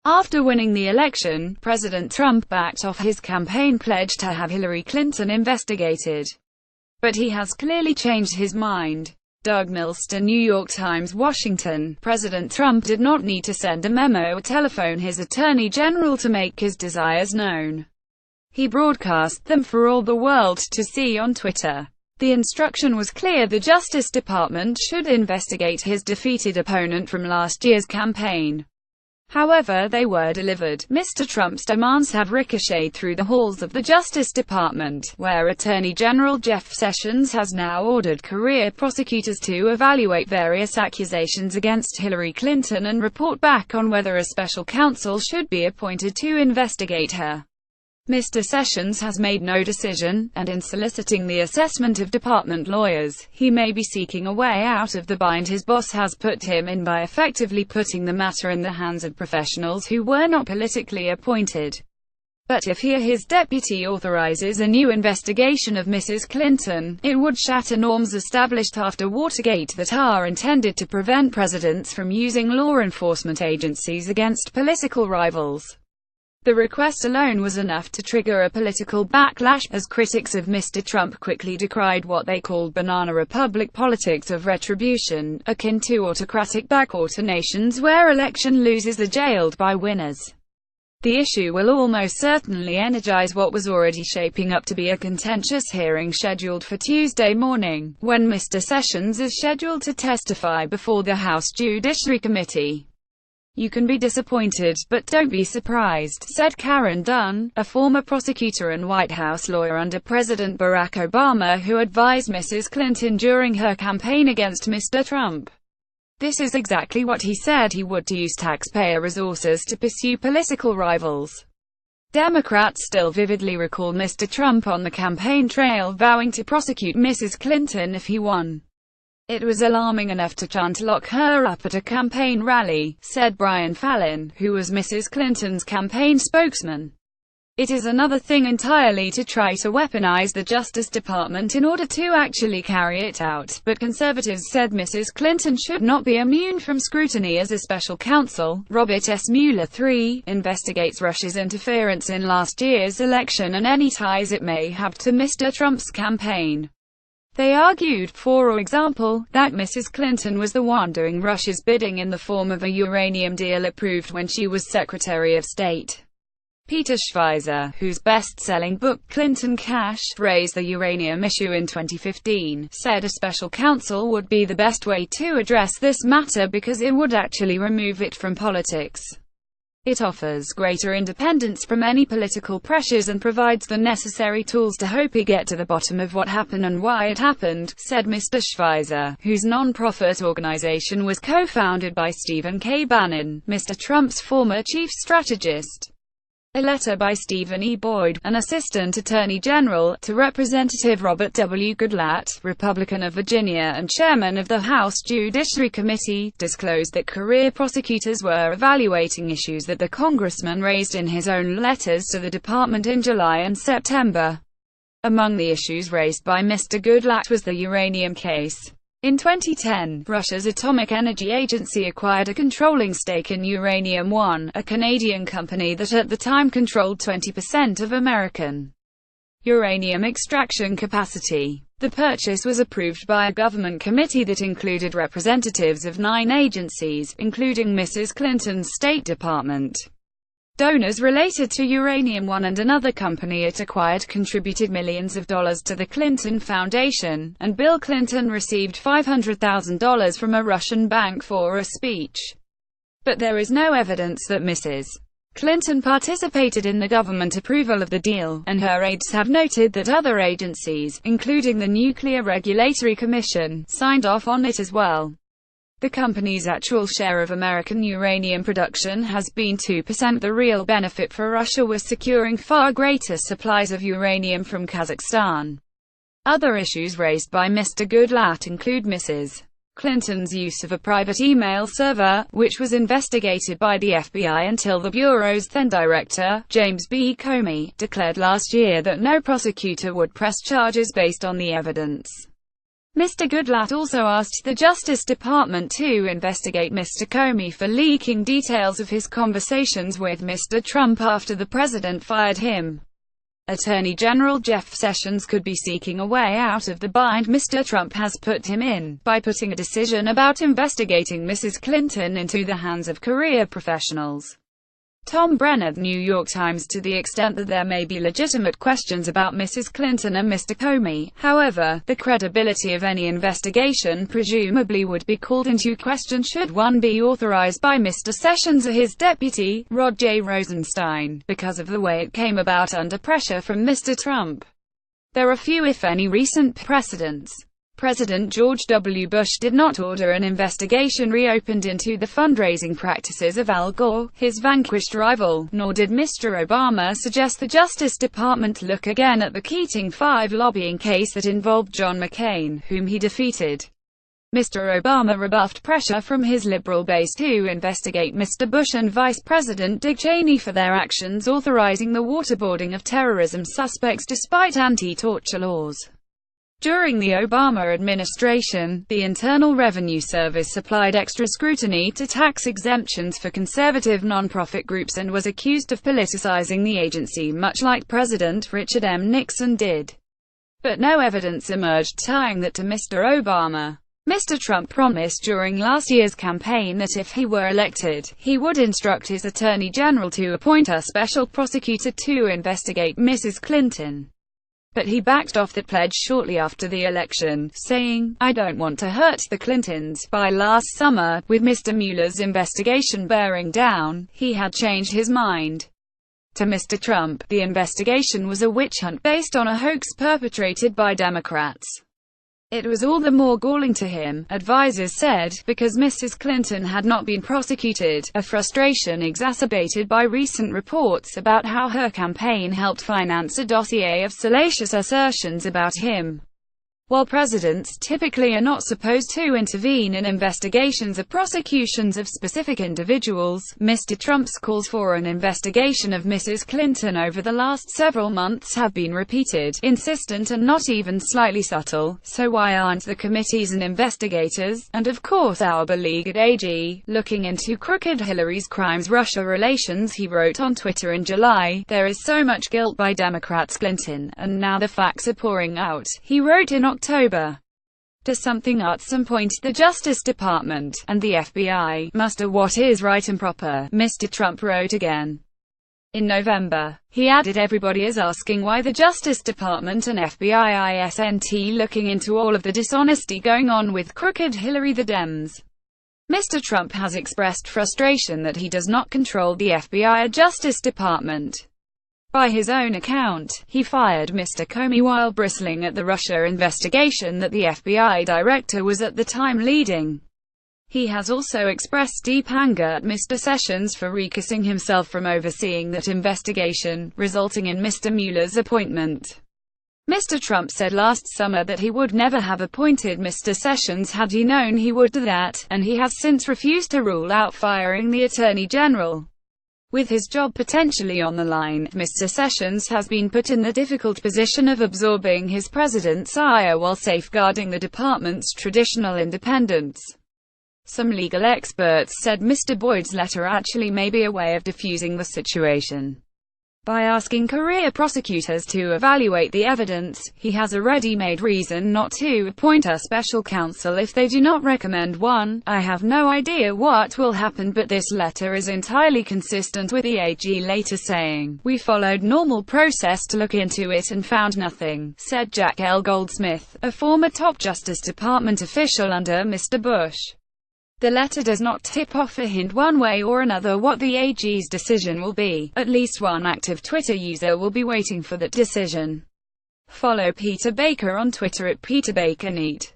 After winning the election, President Trump backed off his campaign pledge to have Hillary Clinton investigated. But he has clearly changed his mind. Doug MillsThe, New York Times, Washington. President Trump did not need to send a memo or telephone his attorney general to make his desires known. He broadcast them for all the world to see on Twitter. The instruction was clear: the Justice Department should investigate his defeated opponent from last year's campaign. However they were delivered. Mr. Trump's demands have ricocheted through the halls of the Justice Department, where Attorney General Jeff Sessions has now ordered career prosecutors to evaluate various accusations against Hillary Clinton and report back on whether a special counsel should be appointed to investigate her. Mr. Sessions has made no decision, and in soliciting the assessment of department lawyers, he may be seeking a way out of the bind his boss has put him in by effectively putting the matter in the hands of professionals who were not politically appointed. But if he or his deputy authorizes a new investigation of Mrs. Clinton, it would shatter norms established after Watergate that are intended to prevent presidents from using law enforcement agencies against political rivals. The request alone was enough to trigger a political backlash, as critics of Mr. Trump quickly decried what they called banana republic politics of retribution, akin to autocratic backwater nations where election losers are jailed by winners. The issue will almost certainly energize what was already shaping up to be a contentious hearing scheduled for Tuesday morning, when Mr. Sessions is scheduled to testify before the House Judiciary Committee. "You can be disappointed, but don't be surprised," said Karen Dunn, a former prosecutor and White House lawyer under President Barack Obama who advised Mrs. Clinton during her campaign against Mr. Trump. "This is exactly what he said he would, to use taxpayer resources to pursue political rivals." Democrats still vividly recall Mr. Trump on the campaign trail vowing to prosecute Mrs. Clinton if he won. "It was alarming enough to chant 'lock her up' at a campaign rally," said Brian Fallon, who was Mrs. Clinton's campaign spokesman. "It is another thing entirely to try to weaponize the Justice Department in order to actually carry it out, but conservatives said Mrs. Clinton should not be immune from scrutiny as a special counsel. Robert S. Mueller III investigates Russia's interference in last year's election and any ties it may have to Mr. Trump's campaign. They argued, for example, that Mrs. Clinton was the one doing Russia's bidding in the form of a uranium deal approved when she was Secretary of State. Peter Schweizer, whose best-selling book Clinton Cash raised the uranium issue in 2015, said a special counsel would be the best way to address this matter because it would actually remove it from politics. It offers greater independence from any political pressures and provides the necessary tools to hopefully get to the bottom of what happened and why it happened, said Mr. Schweizer, whose non-profit organization was co-founded by Stephen K. Bannon, Mr. Trump's former chief strategist. A letter by Stephen E. Boyd, an assistant attorney general, to Representative Robert W. Goodlatte, Republican of Virginia and chairman of the House Judiciary Committee, disclosed that career prosecutors were evaluating issues that the congressman raised in his own letters to the department in July and September. Among the issues raised by Mr. Goodlatte was the uranium case. In 2010, Russia's Atomic Energy Agency acquired a controlling stake in Uranium One, a Canadian company that at the time controlled 20% of American uranium extraction capacity. The purchase was approved by a government committee that included representatives of 9 agencies, including Mrs. Clinton's State Department. Donors related to Uranium One and another company it acquired contributed millions of dollars to the Clinton Foundation, and Bill Clinton received $500,000 from a Russian bank for a speech. But there is no evidence that Mrs. Clinton participated in the government approval of the deal, and her aides have noted that other agencies, including the Nuclear Regulatory Commission, signed off on it as well. The company's actual share of American uranium production has been 2%. The real benefit for Russia was securing far greater supplies of uranium from Kazakhstan. Other issues raised by Mr. Goodlatte include Mrs. Clinton's use of a private email server, which was investigated by the FBI until the Bureau's then-director, James B. Comey, declared last year that no prosecutor would press charges based on the evidence. Mr. Goodlatte also asked the Justice Department to investigate Mr. Comey for leaking details of his conversations with Mr. Trump after the president fired him. Attorney General Jeff Sessions could be seeking a way out of the bind Mr. Trump has put him in, by putting a decision about investigating Mrs. Clinton into the hands of career professionals. Tom Brenner, The New York Times. To the extent that there may be legitimate questions about Mrs. Clinton and Mr. Comey, however, the credibility of any investigation presumably would be called into question should one be authorized by Mr. Sessions or his deputy, Rod J. Rosenstein, because of the way it came about under pressure from Mr. Trump. There are few, if any, recent precedents. President George W. Bush did not order an investigation reopened into the fundraising practices of Al Gore, his vanquished rival, nor did Mr. Obama suggest the Justice Department look again at the Keating 5 lobbying case that involved John McCain, whom he defeated. Mr. Obama rebuffed pressure from his liberal base to investigate Mr. Bush and Vice President Dick Cheney for their actions authorizing the waterboarding of terrorism suspects despite anti-torture laws. During the Obama administration, the Internal Revenue Service applied extra scrutiny to tax exemptions for conservative nonprofit groups and was accused of politicizing the agency much like President Richard M. Nixon did. But no evidence emerged tying that to Mr. Obama. Mr. Trump promised during last year's campaign that if he were elected, he would instruct his Attorney General to appoint a special prosecutor to investigate Mrs. Clinton. But he backed off that pledge shortly after the election, saying, "I don't want to hurt the Clintons." By last summer, with Mr. Mueller's investigation bearing down, he had changed his mind. To Mr. Trump, the investigation was a witch hunt based on a hoax perpetrated by Democrats. It was all the more galling to him, advisers said, because Mrs. Clinton had not been prosecuted, a frustration exacerbated by recent reports about how her campaign helped finance a dossier of salacious assertions about him. While presidents typically are not supposed to intervene in investigations or prosecutions of specific individuals, Mr. Trump's calls for an investigation of Mrs. Clinton over the last several months have been repeated, insistent and not even slightly subtle. So why aren't the committees and investigators, and of course our beleaguered AG, looking into crooked Hillary's crimes-Russia relations? He wrote on Twitter in July, "There is so much guilt by Democrats Clinton, and now the facts are pouring out." He wrote in October. "To something at some point the Justice Department, and the FBI, must do what is right and proper," Mr. Trump wrote again. In November, he added, "Everybody is asking why the Justice Department and FBI isn't looking into all of the dishonesty going on with crooked Hillary the Dems." Mr. Trump has expressed frustration that he does not control the FBI or Justice Department. By his own account, he fired Mr. Comey while bristling at the Russia investigation that the FBI director was at the time leading. He has also expressed deep anger at Mr. Sessions for recusing himself from overseeing that investigation, resulting in Mr. Mueller's appointment. Mr. Trump said last summer that he would never have appointed Mr. Sessions had he known he would do that, and he has since refused to rule out firing the Attorney General. With his job potentially on the line, Mr. Sessions has been put in the difficult position of absorbing his president's ire while safeguarding the department's traditional independence. Some legal experts said Mr. Boyd's letter actually may be a way of diffusing the situation. By asking career prosecutors to evaluate the evidence, he has a ready-made reason not to appoint a special counsel if they do not recommend one. "I have no idea what will happen, but this letter is entirely consistent with the AG later saying, 'We followed normal process to look into it and found nothing,'" said Jack L. Goldsmith, a former top Justice Department official under Mr. Bush. The letter does not tip off or hint one way or another what the AG's decision will be. At least one active Twitter user will be waiting for that decision. Follow Peter Baker on Twitter at PeterBakerNeat.